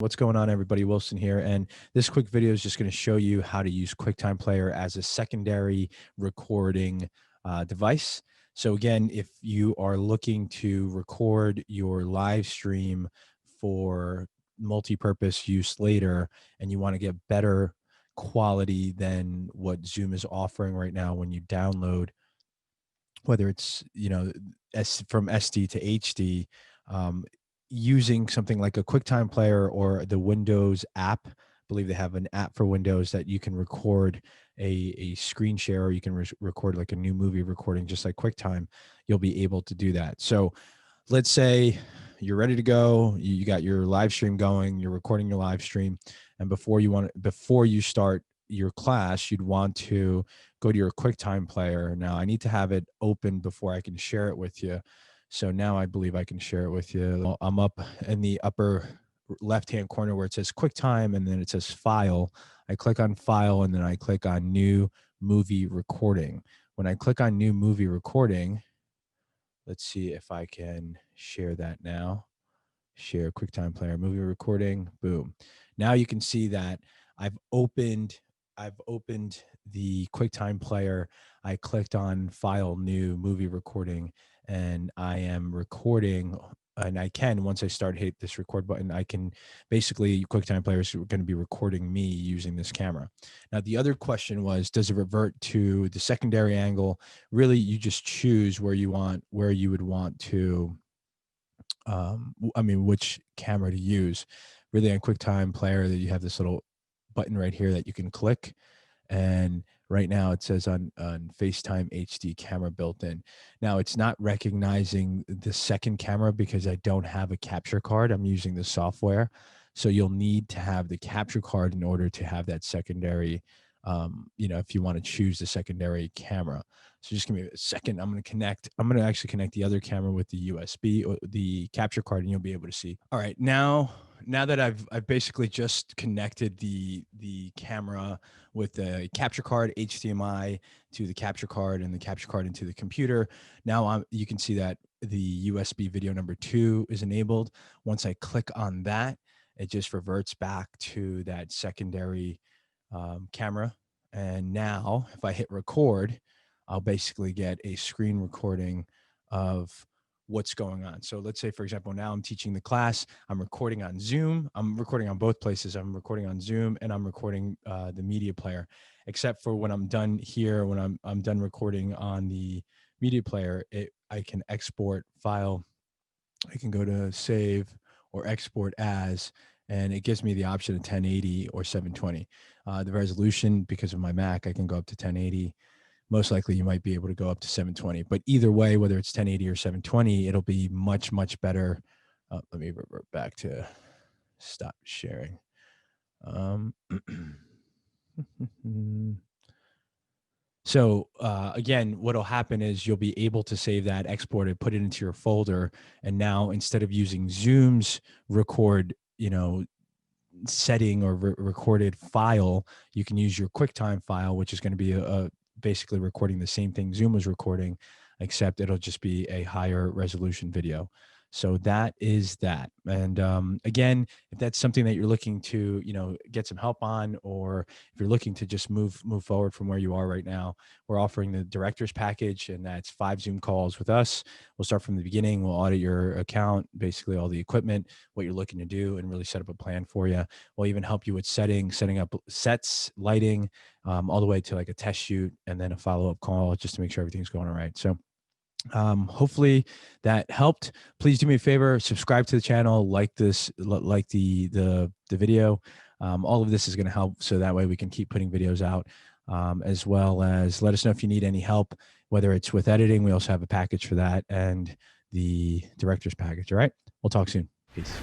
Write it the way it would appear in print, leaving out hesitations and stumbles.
What's going on, everybody? Wilson here, and this quick video is just going to show you how to use QuickTime Player as a secondary recording device. So again, if you are looking to record your live stream for multi-purpose use later, and you want to get better quality than what Zoom is offering right now when you download, whether it's from SD to HD, um, using something like a QuickTime Player or the Windows app. I believe they have an app for Windows that you can record a screen share, or you can record like a new movie recording, just like QuickTime. You'll be able to do that. So let's say you're ready to go, you got your live stream going, you're recording your live stream, and before you start your class, you'd want to go to your QuickTime Player. Now I need to have it open before I can share it with you. So now I believe I can share it with you. I'm up in the upper left hand corner where it says QuickTime, and then it says File. I click on File, and then I click on New Movie Recording. When I click on New Movie Recording, let's see if I can share that now. Share QuickTime Player movie recording. Boom. Now you can see that I've opened the QuickTime Player. I clicked on File, New Movie Recording, and I am recording. And I can, once I hit this record button, I can basically, QuickTime Player is going to be recording me using this camera. Now, the other question was, does it revert to the secondary angle? Really, you just choose where you would want to, which camera to use. Really, on QuickTime Player, that you have this little button right here that you can click, and right now it says on FaceTime HD camera built in. Now it's not recognizing the second camera because I don't have a capture card. I'm using the software, so you'll need to have the capture card in order to have that secondary. If you want to choose the secondary camera. So just give me a second. I'm going to actually connect the other camera with the USB or the capture card, and you'll be able to see. All right, now that I've basically just connected the camera with the capture card, HDMI to the capture card, and the capture card into the computer. Now you can see that the USB video number 2 is enabled. Once I click on that, it just reverts back to that secondary camera. And now if I hit record, I'll basically get a screen recording of what's going on. So let's say, for example, now I'm teaching the class. I'm recording on Zoom. I'm recording on both places. I'm recording on Zoom, and I'm recording the media player, except for when I'm done here, when I'm done recording on the media player, I can export file. I can go to save or export as, and it gives me the option of 1080 or 720. The resolution, because of my Mac, I can go up to 1080. Most likely you might be able to go up to 720, but either way, whether it's 1080 or 720, it'll be much, much better. Let me revert back to stop sharing. So again, what'll happen is you'll be able to save that, export it, put it into your folder. And now instead of using Zoom's record, setting or recorded file, you can use your QuickTime file, which is going to be basically recording the same thing Zoom was recording, except it'll just be a higher resolution video. So that is that. And again, if that's something that you're looking to, get some help on, or if you're looking to just move forward from where you are right now, we're offering the director's package, and that's 5 Zoom calls with us. We'll start from the beginning. We'll audit your account, basically all the equipment, what you're looking to do, and really set up a plan for you. We'll even help you with setting up sets, lighting, all the way to like a test shoot, and then a follow-up call just to make sure everything's going all right. So hopefully that helped. Please do me a favor, subscribe to the channel, like the video. All of this is going to help, so that way we can keep putting videos out, as well as let us know if you need any help, whether it's with editing. We also have a package for that, and the director's package. All right, we'll talk soon. Peace.